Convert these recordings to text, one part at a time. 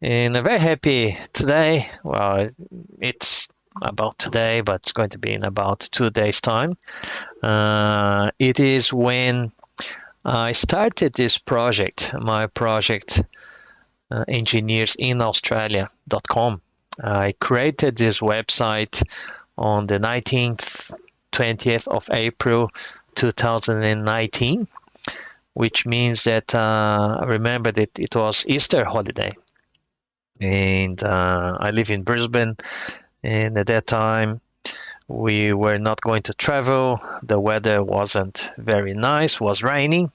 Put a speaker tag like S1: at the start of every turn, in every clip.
S1: And I'm very happy today. Well, it's about today, but it's going to be in about 2 days' time. It is when I started this project, my project, engineersinaustralia.com. I created this website on the 19th, 20th of April 2019, which means that I remember that it was Easter holiday. And I live in Brisbane, and at that time we were not going to travel. The weather wasn't very nice, was raining,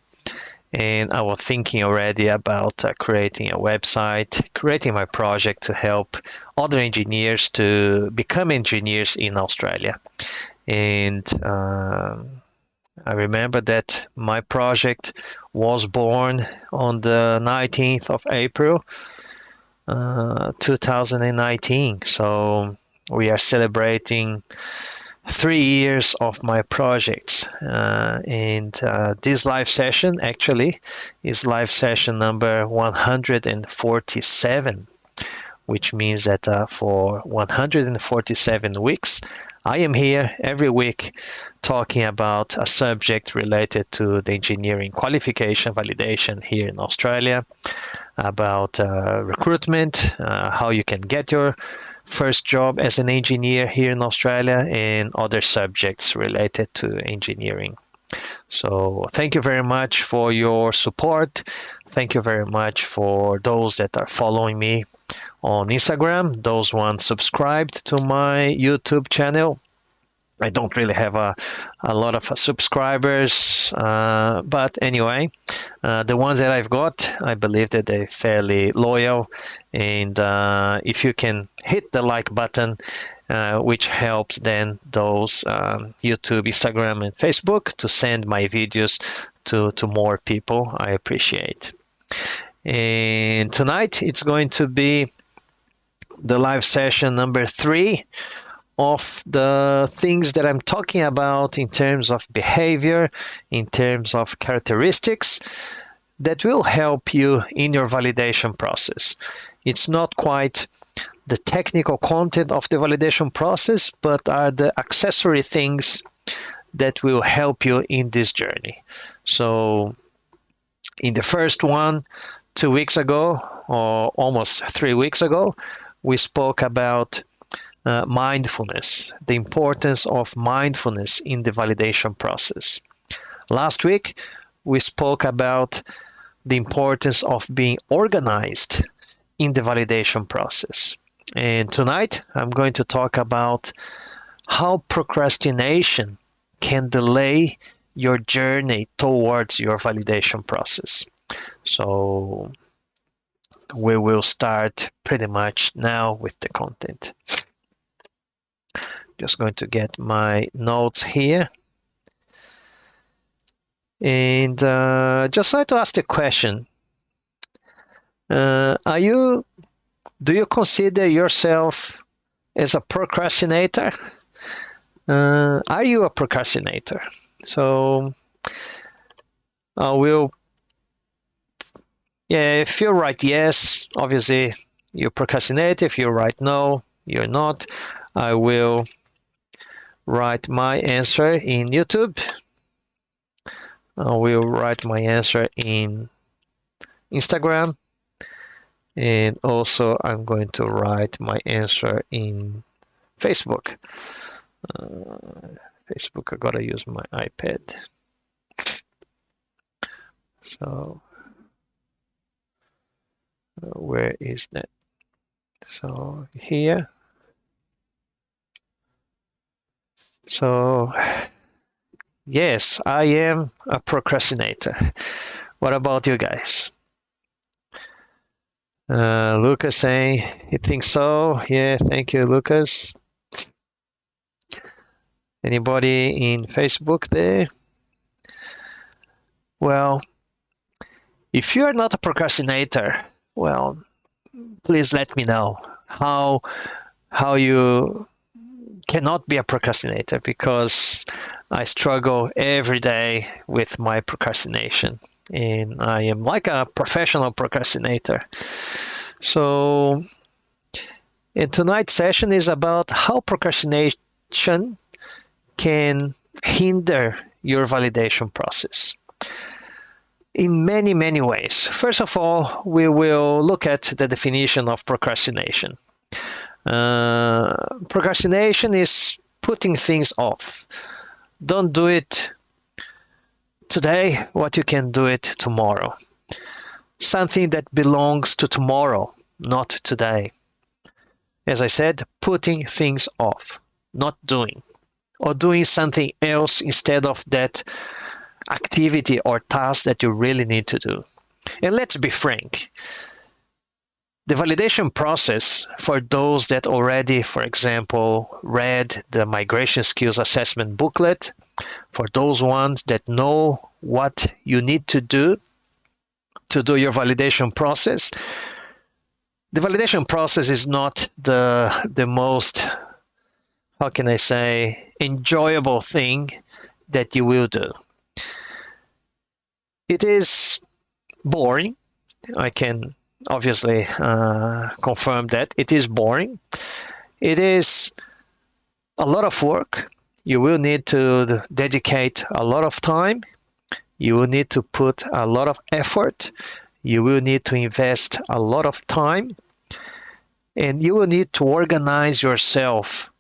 S1: and I was thinking already about creating a website, creating my project to help other engineers to become engineers in Australia. And I remember that my project was born on the 19th of April 2019. So we are celebrating 3 years of my projects. And this live session actually is live session number 147, which means that for 147 weeks, I am here every week talking about a subject related to the engineering qualification validation here in Australia, about recruitment, how you can get your first job as an engineer here in Australia, and other subjects related to engineering. So thank you very much for your support. Thank you very much for those that are following me on Instagram, those ones subscribed to my YouTube channel. I don't really have a lot of subscribers, but anyway, the ones that I've got, I believe that they're fairly loyal. And if you can hit the like button, which helps then those YouTube, Instagram, and Facebook to send my videos to more people, I appreciate. And tonight it's going to be the live session number 3 of the things that I'm talking about in terms of behavior, in terms of characteristics that will help you in your validation process. It's not quite the technical content of the validation process, but are the accessory things that will help you in this journey. So in the first one, 2 weeks ago, or almost 3 weeks ago, we spoke about mindfulness, the importance of mindfulness in the validation process. Last week, we spoke about the importance of being organized in the validation process. And tonight, I'm going to talk about how procrastination can delay your journey towards your validation process. So we will start pretty much now with the content. Just going to get my notes here. And just like to ask the question, do you consider yourself as a procrastinator? Are you a procrastinator? So I will, if you write yes, obviously you procrastinate. If you write no, you're not. I will write my answer in YouTube. I will write my answer in Instagram. And also I'm going to write my answer in Facebook. Facebook, I gotta use my iPad. So where is that? So here. So yes, I am a procrastinator. What about you guys? Lucas saying he thinks so. Yeah, thank you, Lucas. Anybody in Facebook there? Well, if you're not a procrastinator, well, please let me know how you cannot be a procrastinator, because I struggle every day with my procrastination, and I am like a professional procrastinator. So, and tonight's session is about how procrastination can hinder your validation process in many, many ways. First of all, we will look at the definition of procrastination. Procrastination is putting things off. Don't do it today what you can do it tomorrow. Something that belongs to tomorrow, not today. As I said, putting things off, not doing, or doing something else instead of that activity or task that you really need to do. And let's be frank, the validation process for those that already, for example, read the migration skills assessment booklet, for those ones that know what you need to do your validation process, the validation process is not the most, how can I say, enjoyable thing that you will do. It is boring. I can obviously confirm that it is boring. It is a lot of work. You will need to dedicate a lot of time. You will need to put a lot of effort. You will need to invest a lot of time. And you will need to organize yourself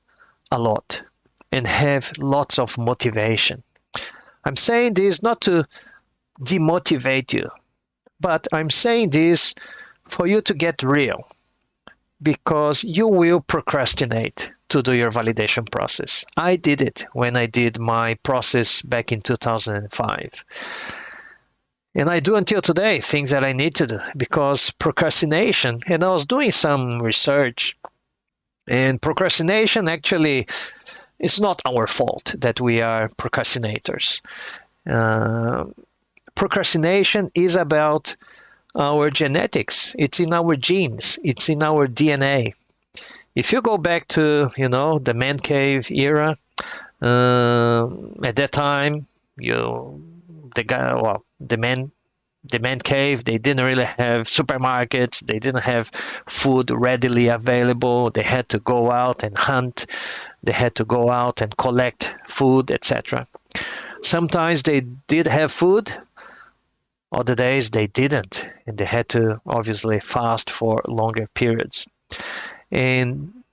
S1: a lot and have lots of motivation. I'm saying this not to demotivate you, but I'm saying this for you to get real, because you will procrastinate to do your validation process. I did it when I did my process back in 2005. And I do until today things that I need to do, because procrastination, and I was doing some research, and procrastination actually is not our fault that we are procrastinators. Procrastination is about our genetics. It's in our genes. It's in our DNA. If you go back to, the man cave era, at that time, the man cave, they didn't really have supermarkets. They didn't have food readily available. They had to go out and hunt. They had to go out and collect food, etc. Sometimes they did have food. Other days they didn't, and they had to obviously fast for longer periods. And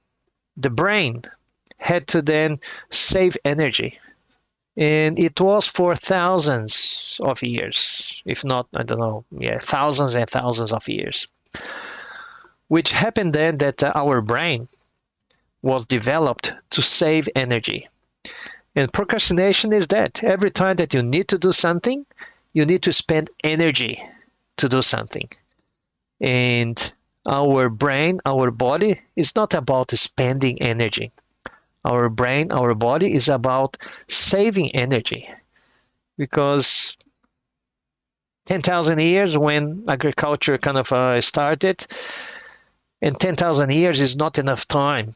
S1: the brain had to then save energy. And it was for thousands of years, if not, I don't know, thousands and thousands of years. Which happened then that our brain was developed to save energy. And procrastination is that. Every time that you need to do something, you need to spend energy to do something. And our brain, our body is not about spending energy. Our brain, our body is about saving energy. Because 10,000 years when agriculture kind of started, and 10,000 years is not enough time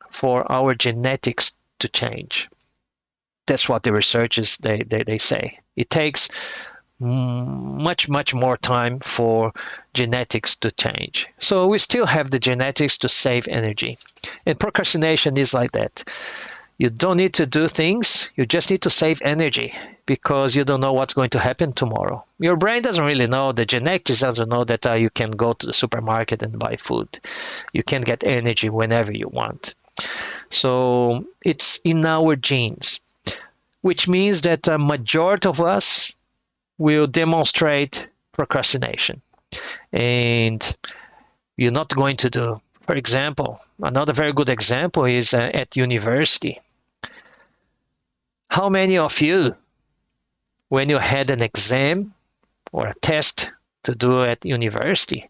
S1: for our genetics to change. That's what the researchers, they say. It takes much more time for genetics to change. So we still have the genetics to save energy. And procrastination is like that. You don't need to do things, you just need to save energy, because you don't know what's going to happen tomorrow. Your brain doesn't really know, the genetics doesn't know that you can go to the supermarket and buy food. You can get energy whenever you want. So it's in our genes, which means that a majority of us will demonstrate procrastination. And you're not going to do. For example, another very good example is at university. How many of you, when you had an exam or a test to do at university,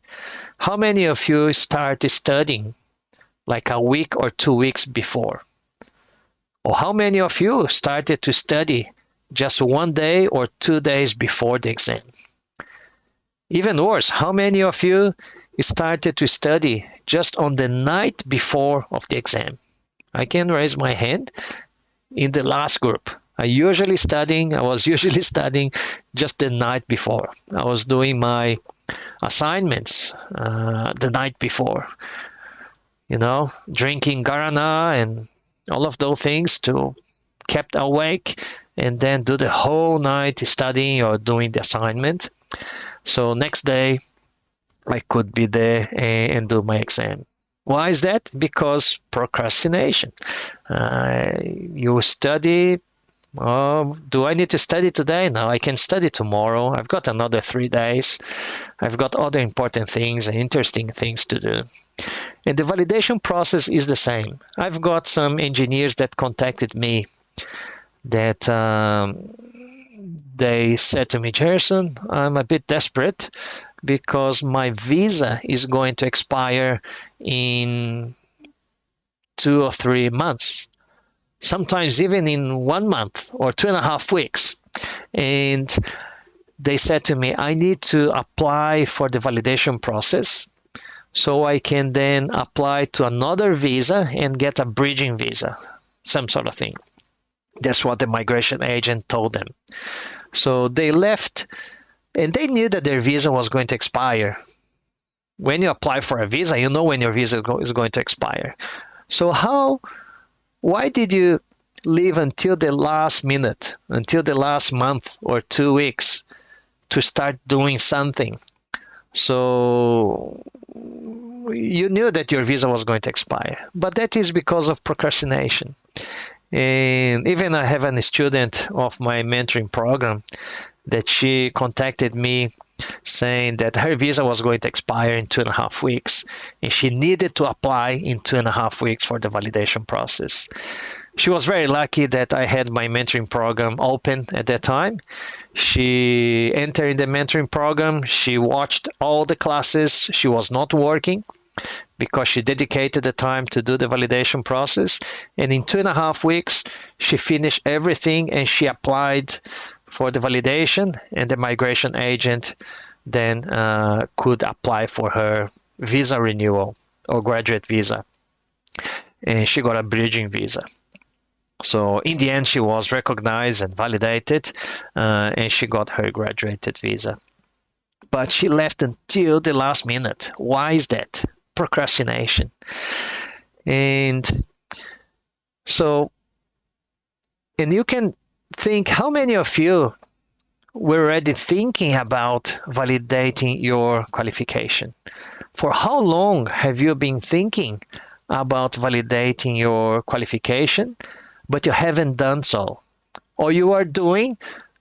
S1: how many of you start studying like a week or 2 weeks before? Or how many of you started to study just 1 day or 2 days before the exam? Even worse, how many of you started to study just on the night before of the exam? I can raise my hand in the last group. I was usually studying just the night before. I was doing my assignments the night before, drinking guarana and all of those things to kept awake and then do the whole night studying or doing the assignment. So next day I could be there and do my exam. Why is that? Because procrastination. You study. Oh, do I need to study today? No, I can study tomorrow. I've got another 3 days. I've got other important things and interesting things to do. And the validation process is the same. I've got some engineers that contacted me that they said to me, Gerson, I'm a bit desperate because my visa is going to expire in 2 or 3 months, sometimes even in 1 month or 2.5 weeks. And they said to me, I need to apply for the validation process so I can then apply to another visa and get a bridging visa, some sort of thing. That's what the migration agent told them. So they left, and they knew that their visa was going to expire. When you apply for a visa, you know when your visa is going to expire. So why did you leave until the last minute, until the last month or 2 weeks to start doing something? So you knew that your visa was going to expire, but that is because of procrastination. And even I have a student of my mentoring program that she contacted me saying that her visa was going to expire in 2.5 weeks and she needed to apply in 2.5 weeks for the validation process. She was very lucky that I had my mentoring program open at that time. She entered the mentoring program. She watched all the classes. She was not working because she dedicated the time to do the validation process. And in 2.5 weeks, she finished everything and she applied for the validation, and the migration agent then could apply for her visa renewal or graduate visa. And she got a bridging visa. So in the end, she was recognized and validated, and she got her graduated visa. But she left until the last minute. Why is that? Procrastination. And you can think, how many of you were already thinking about validating your qualification? For how long have you been thinking about validating your qualification, but you haven't done so? Or you are doing,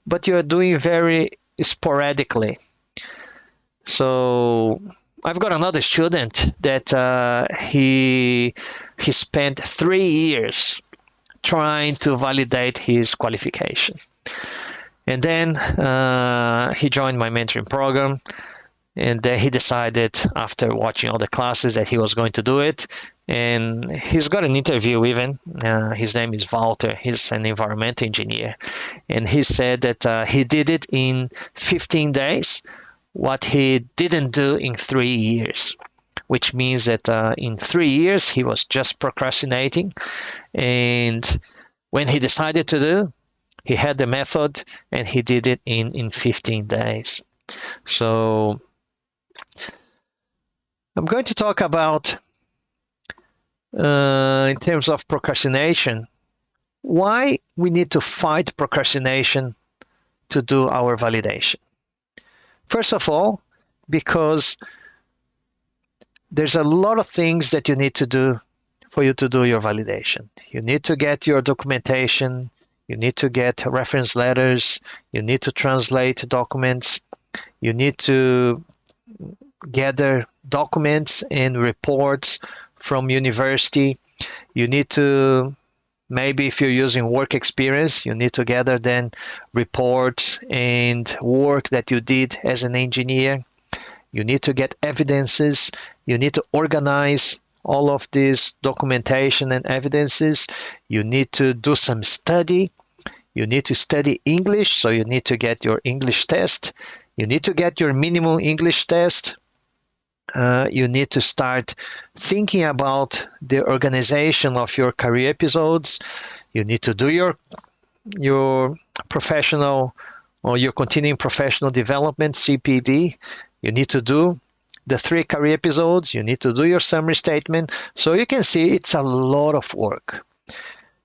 S1: but you are doing very sporadically. So I've got another student that he spent 3 years trying to validate his qualification. And then he joined my mentoring program, and then he decided after watching all the classes that he was going to do it. And he's got an interview even. His name is Walter. He's an environmental engineer. And he said that he did it in 15 days, what he didn't do in 3 years, which means that in 3 years he was just procrastinating. And when he decided to do, he had the method and he did it in 15 days. So I'm going to talk about, in terms of procrastination, why we need to fight procrastination to do our validation. First of all, because there's a lot of things that you need to do for you to do your validation. You need to get your documentation, you need to get reference letters, you need to translate documents, you need to gather documents and reports from university. You need to, maybe if you're using work experience, you need to gather then reports and work that you did as an engineer. You need to get evidences. You need to organize all of this documentation and evidences. You need to do some study. You need to study English, so you need to get your English test. You need to get your minimum English test. You need to start thinking about the organization of your career episodes. You need to do your professional or your continuing professional development, CPD, You need to do the 3 career episodes. You need to do your summary statement. So you can see it's a lot of work.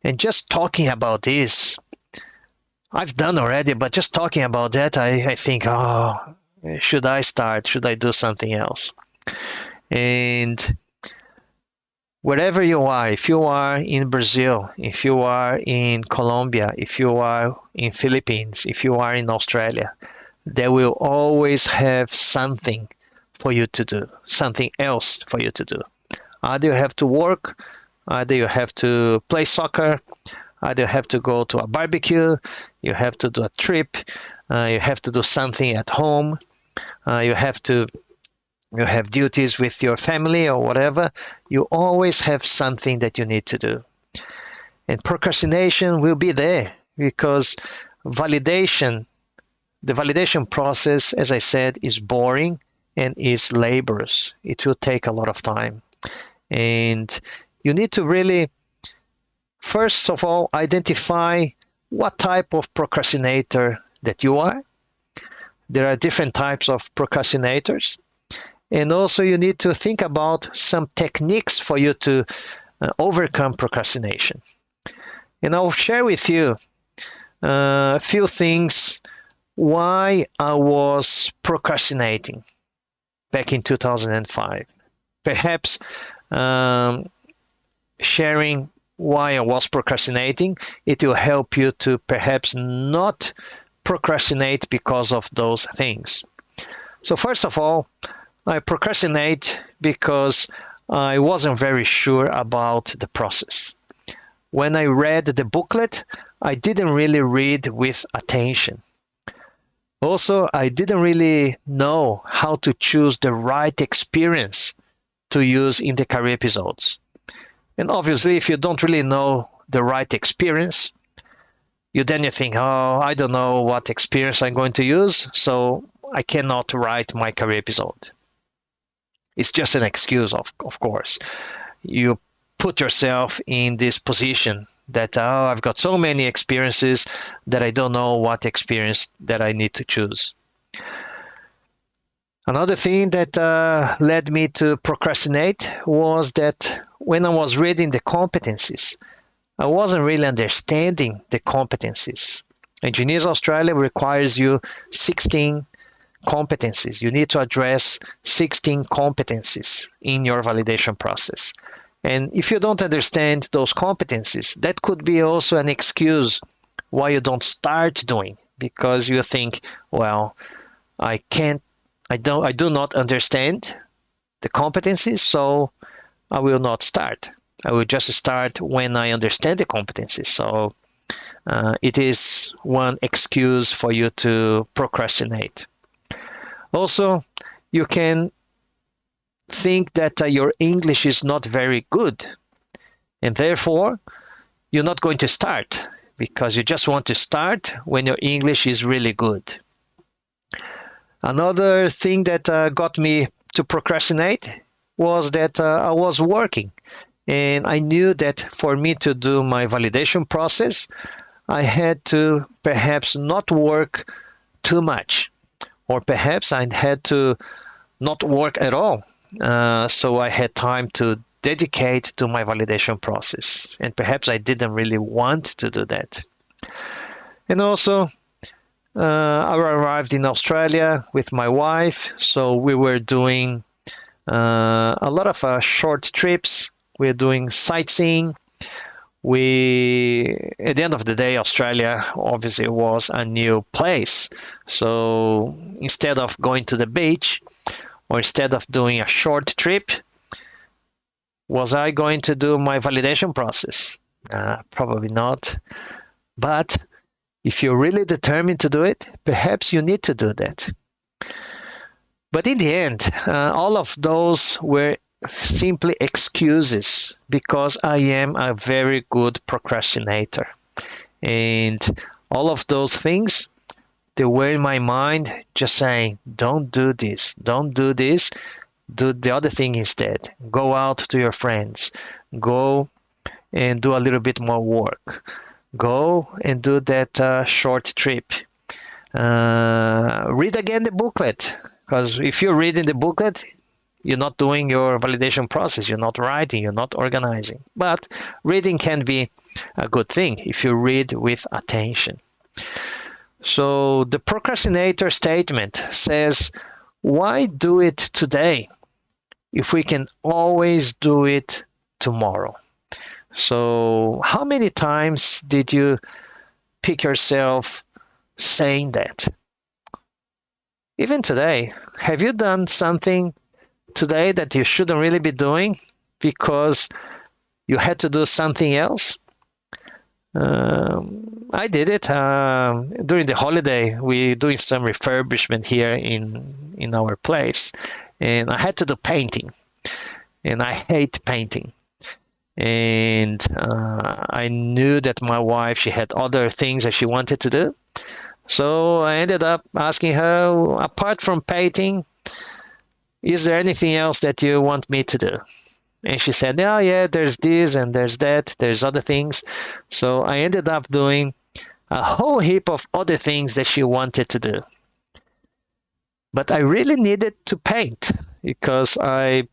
S1: And just talking about this, I've done already, but just talking about that, I think, oh, should I start? Should I do something else? And wherever you are, if you are in Brazil, if you are in Colombia, if you are in Philippines, if you are in Australia, there will always have something for you to do, something else for you to do. Either you have to work, either you have to play soccer, either you have to go to a barbecue, you have to do a trip, you have to do something at home, you have duties with your family or whatever. You always have something that you need to do. And procrastination will be there because the validation process, as I said, is boring and is laborious. It will take a lot of time. And you need to really, first of all, identify what type of procrastinator that you are. There are different types of procrastinators. And also you need to think about some techniques for you to overcome procrastination. And I'll share with you a few things why I was procrastinating back in 2005. Perhaps sharing why I was procrastinating, it will help you to perhaps not procrastinate because of those things. So first of all, I procrastinate because I wasn't very sure about the process. When I read the booklet, I didn't really read with attention. Also, I didn't really know how to choose the right experience to use in the career episodes. And obviously, if you don't really know the right experience, you think, oh, I don't know what experience I'm going to use, so I cannot write my career episode. It's just an excuse, of course. You put yourself in this position that, oh, I've got so many experiences that I don't know what experience that I need to choose. Another thing that led me to procrastinate was that when I was reading the competencies, I wasn't really understanding the competencies. Engineers Australia requires you 16 competencies. You need to address 16 competencies in your validation process. And if you don't understand those competencies, that could be also an excuse why you don't start doing, because you think, well, I do not understand the competencies, so I will not start. I will just start when I understand the competencies. So it is one excuse for you to procrastinate. Also, you can think that your English is not very good, and therefore you're not going to start because you just want to start when your English is really good. Another thing that got me to procrastinate was that I was working, and I knew that for me to do my validation process, I had to perhaps not work too much. Or perhaps I had to not work at all. So I had time to dedicate to my validation process. And perhaps I didn't really want to do that. And also, I arrived in Australia with my wife. So we were doing a lot of short trips. We're doing sightseeing. At the end of the day, Australia obviously was a new place. So instead of going to the beach, or instead of doing a short trip, was I going to do my validation process? Probably not. But if you're really determined to do it, perhaps you need to do that. But in the end, all of those were simply excuses because I am a very good procrastinator. And all of those things, they were in my mind just saying, don't do this, don't do this, do the other thing instead. Go out to your friends, go and do a little bit more work, go and do that short trip. Read again the booklet. Because if you're reading the booklet, you're not doing your validation process, you're not writing, you're not organizing. But reading can be a good thing if you read with attention. So the procrastinator statement says, why do it today if we can always do it tomorrow? So how many times did you pick yourself saying that? Even today, have you done something today that you shouldn't really be doing because you had to do something else? I did it during the holiday. We're doing some refurbishment here in our place, and I had to do painting, and I hate painting. And I knew that my wife, she had other things that she wanted to do. So I ended up asking her, apart from painting, is there anything else that you want me to do? And she said, oh, yeah, there's this and there's that, there's other things. So I ended up doing a whole heap of other things that she wanted to do. But I really needed to paint because I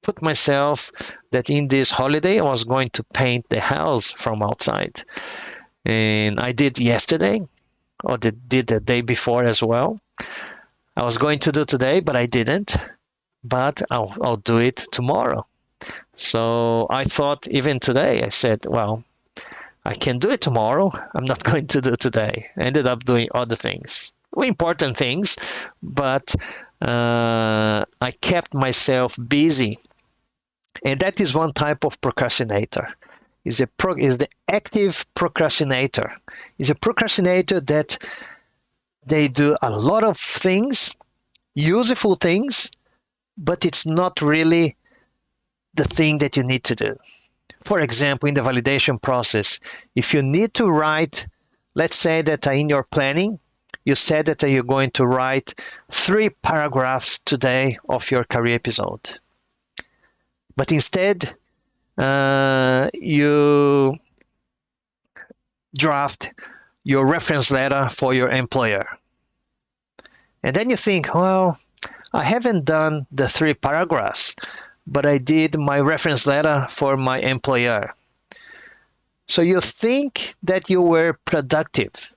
S1: put myself that in this holiday I was going to paint the house from outside. And I did yesterday, or did the day before as well. I was going to do today, but I didn't. But I'll do it tomorrow. So I thought even today, I said, well, I can do it tomorrow. I'm not going to do today. I ended up doing other things, important things, but I kept myself busy. And that is one type of procrastinator. Is the active procrastinator. Is a procrastinator that they do a lot of things, useful things, but it's not really the thing that you need to do. For example, in the validation process, if you need to write, let's say that in your planning, you said that you're going to write 3 paragraphs today of your career episode. But instead, you draft your reference letter for your employer. And then you think, well, I haven't done the 3 paragraphs, but I did my reference letter for my employer. So you think that you were productive,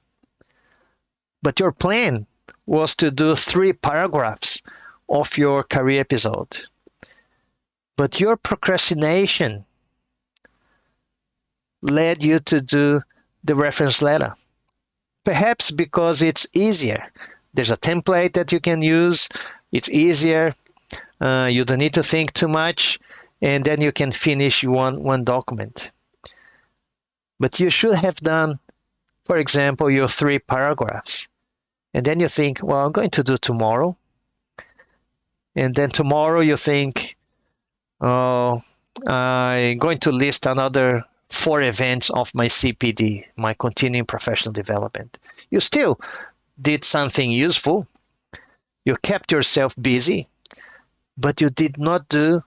S1: but your plan was to do 3 paragraphs of your career episode. But your procrastination led you to do the reference letter. Perhaps because it's easier. There's a template that you can use. It's easier. You don't need to think too much, and then you can finish one document. But you should have done, for example, your 3 paragraphs. And then you think, well, I'm going to do tomorrow. And then tomorrow you think, oh, I'm going to list another 4 events of my CPD, my continuing professional development. You still did something useful. You kept yourself busy, but you did not do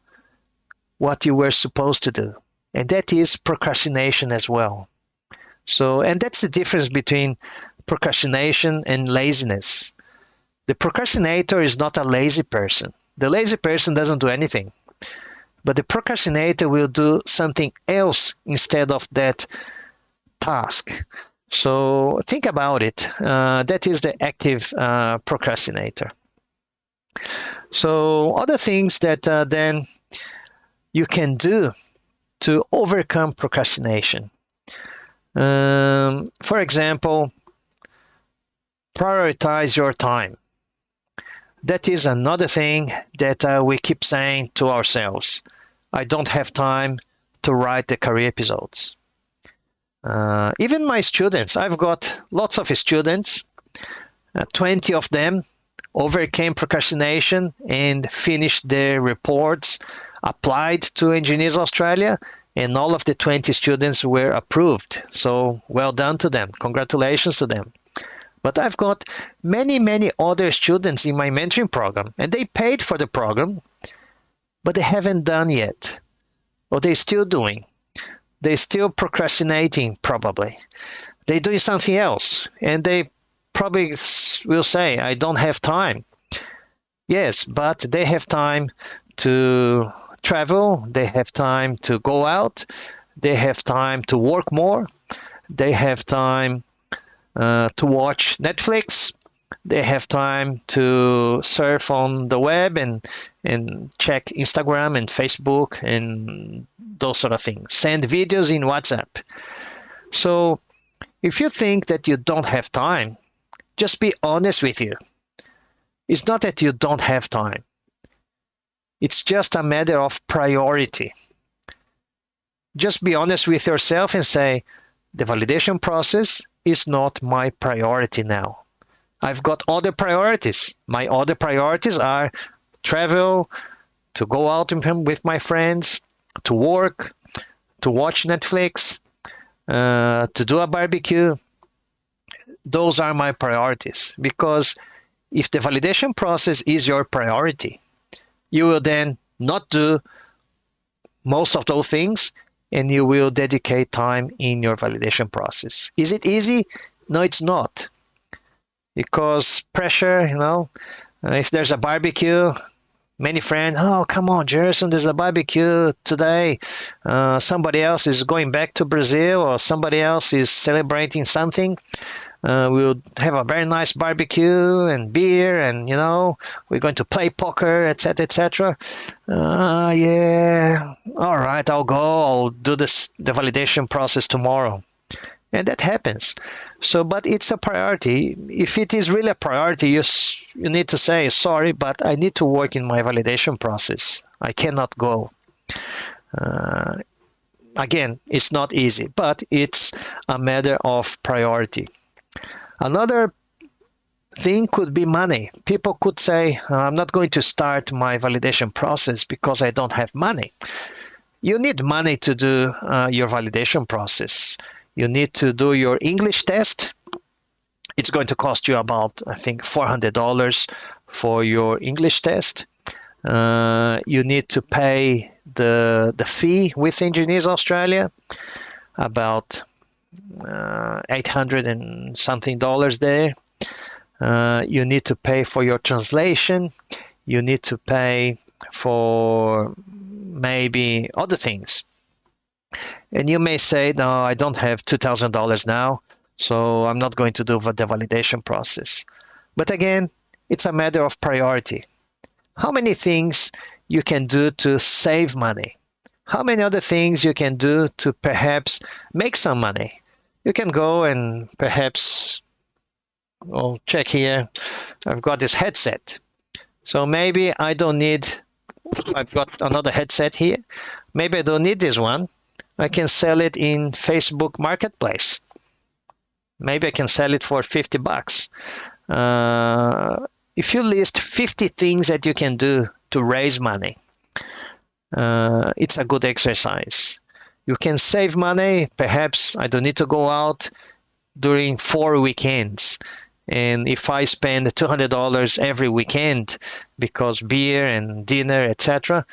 S1: what you were supposed to do. And that is procrastination as well. So, and that's the difference between procrastination and laziness. The procrastinator is not a lazy person. The lazy person doesn't do anything. But the procrastinator will do something else instead of that task. So think about it. That is the active procrastinator. So other things that then you can do to overcome procrastination. For example, prioritize your time. That is another thing that we keep saying to ourselves. I don't have time to write the career episodes. Even my students, I've got lots of students, 20 of them overcame procrastination and finished their reports, applied to Engineers Australia, and all of the 20 students were approved. So well done to them. Congratulations to them. But I've got many, many other students in my mentoring program, and they paid for the program, but they haven't done yet. Or they're still doing. They're still procrastinating, probably. They're doing something else, and they probably will say, I don't have time. Yes, but they have time to travel, they have time to go out, they have time to work more, they have time to watch Netflix, they have time to surf on the web and check Instagram and Facebook and those sort of things. Send videos in WhatsApp. So if you think that you don't have time, just be honest with you. It's not that you don't have time. It's just a matter of priority. Just be honest with yourself and say, the validation process is not my priority now. I've got other priorities. My other priorities are travel, to go out with my friends, to work, to watch Netflix, to do a barbecue. Those are my priorities, because if the validation process is your priority, you will then not do most of those things and you will dedicate time in your validation process. Is it easy? No, it's not. Because pressure, if there's a barbecue, many friends, oh, come on, Jerson, there's a barbecue today. Somebody else is going back to Brazil, or somebody else is celebrating something. We'll have a very nice barbecue and beer, and we're going to play poker, etc., etc. Yeah, all right, I'll go. I'll do the validation process tomorrow, and that happens. So, but it's a priority. If it is really a priority, you need to say, sorry, but I need to work in my validation process. I cannot go. Again, it's not easy, but it's a matter of priority. Another thing could be money. People could say, I'm not going to start my validation process because I don't have money. You need money to do your validation process. You need to do your English test. It's going to cost you about, I think, $400 for your English test. You need to pay the fee with Engineers Australia, about 800 and something dollars there. You need to pay for your translation. You need to pay for maybe other things. And you may say, no, I don't have $2,000 now, so I'm not going to do the validation process. But again, it's a matter of priority. How many things you can do to save money? How many other things you can do to perhaps make some money? You can go and perhaps, check here, I've got this headset. So maybe I've got another headset here. Maybe I don't need this one. I can sell it in Facebook Marketplace. Maybe I can sell it for $50. If you list 50 things that you can do to raise money, it's a good exercise. You can save money. Perhaps I don't need to go out during 4 weekends. And if I spend $200 every weekend because beer and dinner, etc.,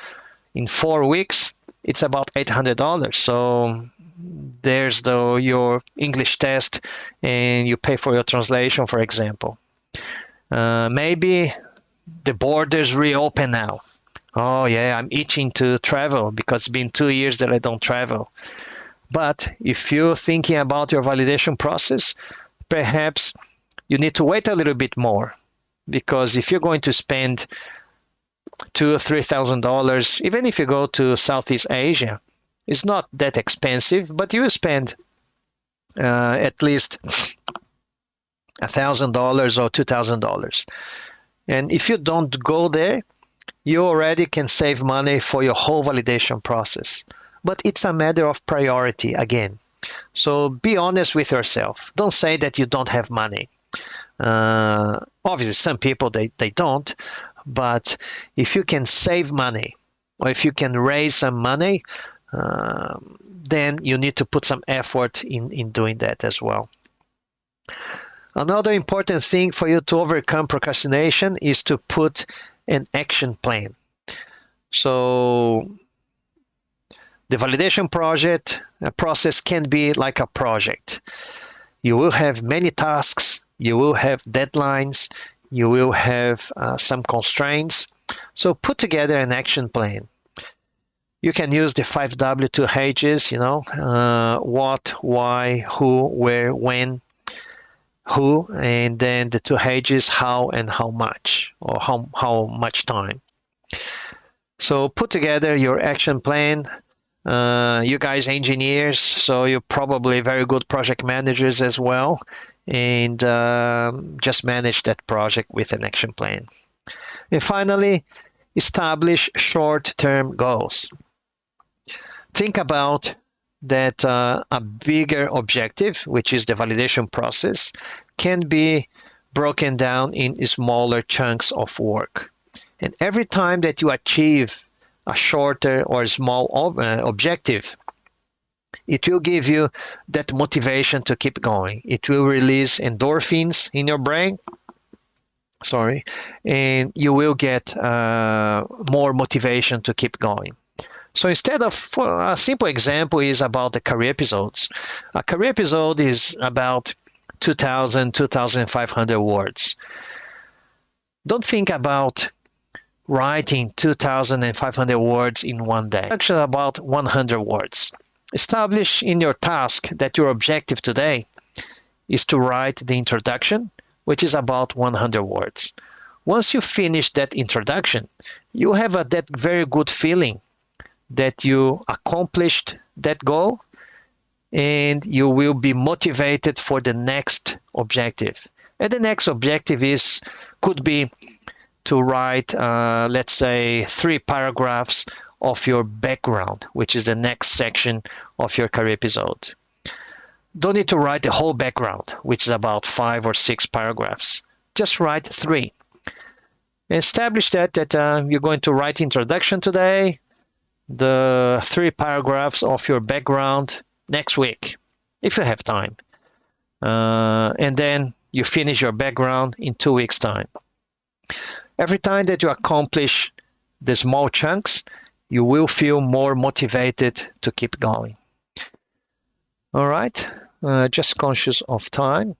S1: in 4 weeks, it's about $800. So there's your English test, and you pay for your translation, for example. Maybe the borders reopen now. Oh yeah, I'm itching to travel because it's been 2 years that I don't travel. But if you're thinking about your validation process, perhaps you need to wait a little bit more, because if you're going to spend $2,000 or $3,000, even if you go to Southeast Asia, it's not that expensive, but you will spend at least $1,000 or $2,000. And if you don't go there, you already can save money for your whole validation process. But it's a matter of priority again. So be honest with yourself. Don't say that you don't have money. Obviously, some people, they don't. But if you can save money, or if you can raise some money, then you need to put some effort in doing that as well. Another important thing for you to overcome procrastination is to put an action plan. So the validation process can be like a project. You will have many tasks, you will have deadlines, You will have some constraints. So put together an action plan. You can use the 5W2Hs, what, why, who, where, when, who, and then the 2Hs, how and how much, or how much time. So put together your action plan. You guys engineers, so you're probably very good project managers as well, and just manage that project with an action plan. And finally, establish short-term goals. Think about that a bigger objective, which is the validation process, can be broken down in smaller chunks of work. And every time that you achieve a shorter or small objective, it will give you that motivation to keep going. It will release endorphins in your brain, and you will get more motivation to keep going. So instead of, a simple example is about the career episodes. A career episode is about 2,000, 2,500 words. Don't think about writing 2,500 words in one day. Actually, about 100 words. Establish in your task that your objective today is to write the introduction, which is about 100 words. Once you finish that introduction, you have that very good feeling that you accomplished that goal, and you will be motivated for the next objective. And the next objective could be to write, let's say, 3 paragraphs of your background, which is the next section of your career episode. Don't need to write the whole background, which is about 5 or 6 paragraphs. Just write 3. Establish that you're going to write introduction today, the 3 paragraphs of your background next week, if you have time. And then you finish your background in 2 weeks' time. Every time that you accomplish the small chunks, you will feel more motivated to keep going. All right, just conscious of time.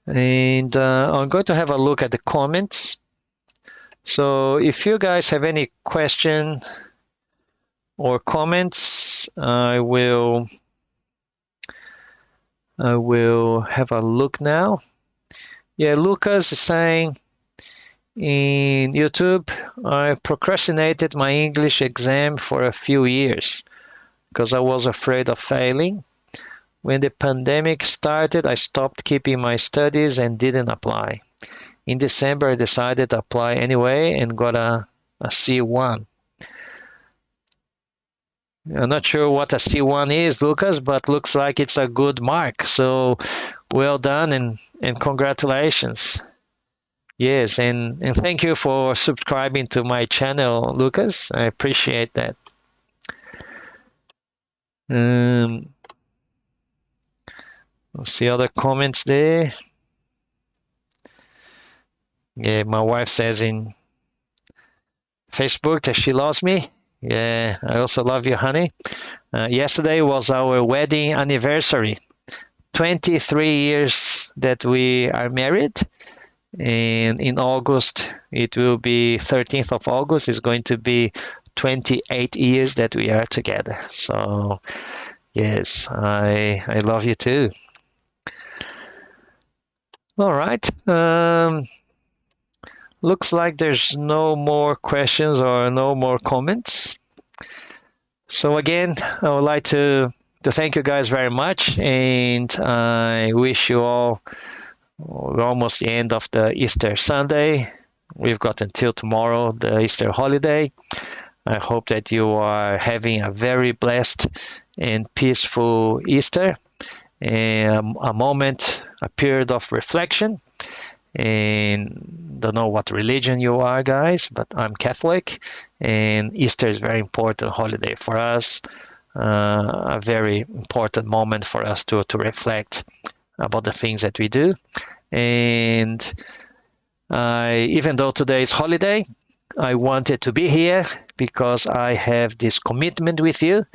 S1: And I'm going to have a look at the comments. So if you guys have any question or comments, I will have a look now. Yeah, Lucas is saying in YouTube, I procrastinated my English exam for a few years because I was afraid of failing. When the pandemic started, I stopped keeping my studies and didn't apply. In December, I decided to apply anyway and got a C1. I'm not sure what a C1 is, Lucas, but looks like it's a good mark. So well done and congratulations. Yes, and thank you for subscribing to my channel, Lucas. I appreciate that. Let's see other comments there. Yeah, my wife says in Facebook that she loves me. Yeah, I also love you, honey. Yesterday was our wedding anniversary. 23 years that we are married. And in August, it will be 13th of August, is going to be 28 years that we are together. So, yes, I love you too. All right. Looks like there's no more questions or no more comments. So again, I would like to thank you guys very much, and I wish you all, we're almost the end of the Easter Sunday. We've got until tomorrow, the Easter holiday. I hope that you are having a very blessed and peaceful Easter, and a moment, a period of reflection. And don't know what religion you are, guys, but I'm Catholic, and Easter is a very important holiday for us, a very important moment for us to reflect about the things that we do. And even though today is holiday, I wanted to be here because I have this commitment with you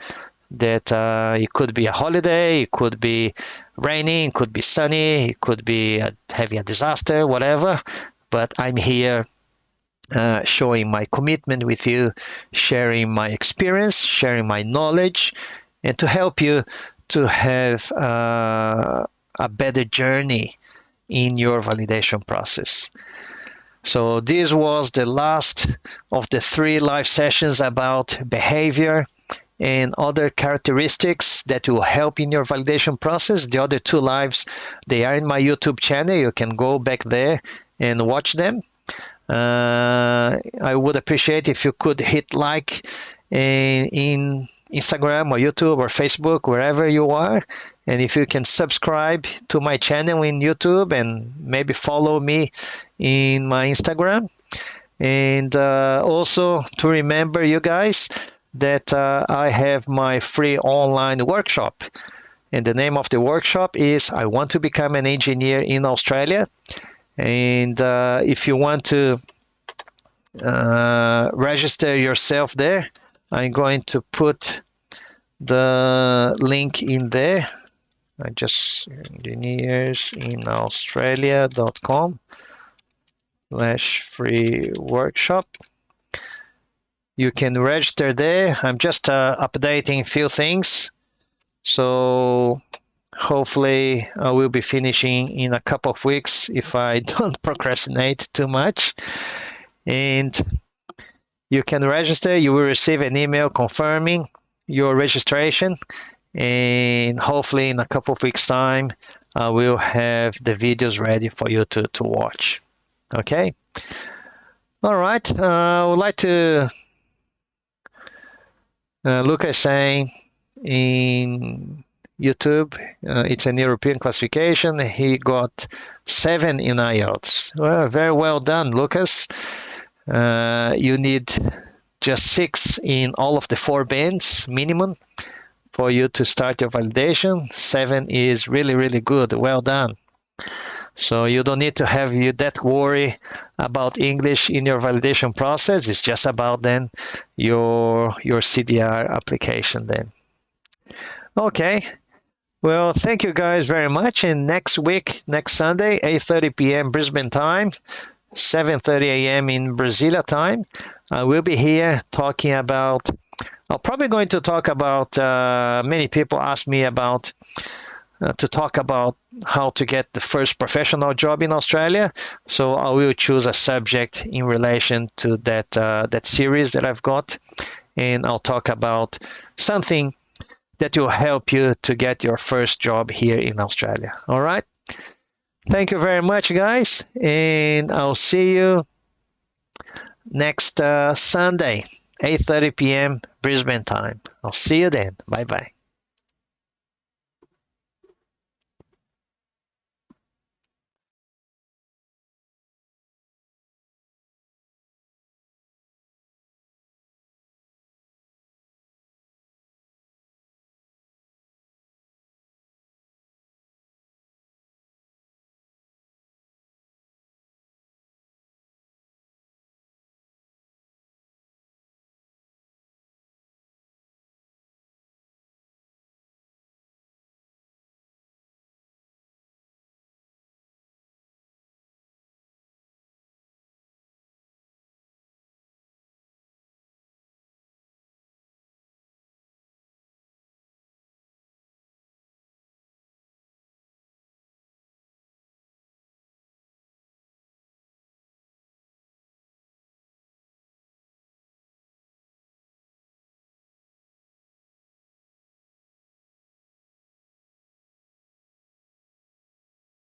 S1: that it could be a holiday, it could be raining, it could be sunny, it could be having a disaster, whatever. But I'm here showing my commitment with you, sharing my experience, sharing my knowledge, and to help you to have a better journey in your validation process. So this was the last of the 3 live sessions about behavior and other characteristics that will help in your validation process. The other 2 lives, they are in my YouTube channel. You can go back there and watch them. I would appreciate if you could hit like in Instagram or YouTube or Facebook, wherever you are. And if you can subscribe to my channel in YouTube and maybe follow me in my Instagram. And also to remember you guys that I have my free online workshop. And the name of the workshop is I Want to Become an Engineer in Australia. And if you want to register yourself there, I'm going to put the link in there. I just engineersinaustralia.com/free workshop. You can register there. I'm just updating a few things. So hopefully I will be finishing in a couple of weeks if I don't procrastinate too much. And you can register. You will receive an email confirming your registration. And hopefully in a couple of weeks' time, I will have the videos ready for you to watch. Okay? All right. I would like to Lucas saying in YouTube, it's an European classification. He got 7 in IELTS. Well, very well done, Lucas. You need just 6 in all of the 4 bands minimum for you to start your validation. 7 is really, really good. Well done. So you don't need to have that worry about English in your validation process. It's just about then your CDR application then. Okay. Well, thank you guys very much. And next week, next Sunday, 8:30 p.m. Brisbane time, 7:30 a.m. in Brasilia time, I will be here talking about, I'm probably going to talk about, many people ask me about, to talk about how to get the first professional job in Australia. So I will choose a subject in relation to that series that I've got. And I'll talk about something that will help you to get your first job here in Australia. All right. Thank you very much, guys. And I'll see you next Sunday, 8:30 p.m. Brisbane time. I'll see you then. Bye-bye.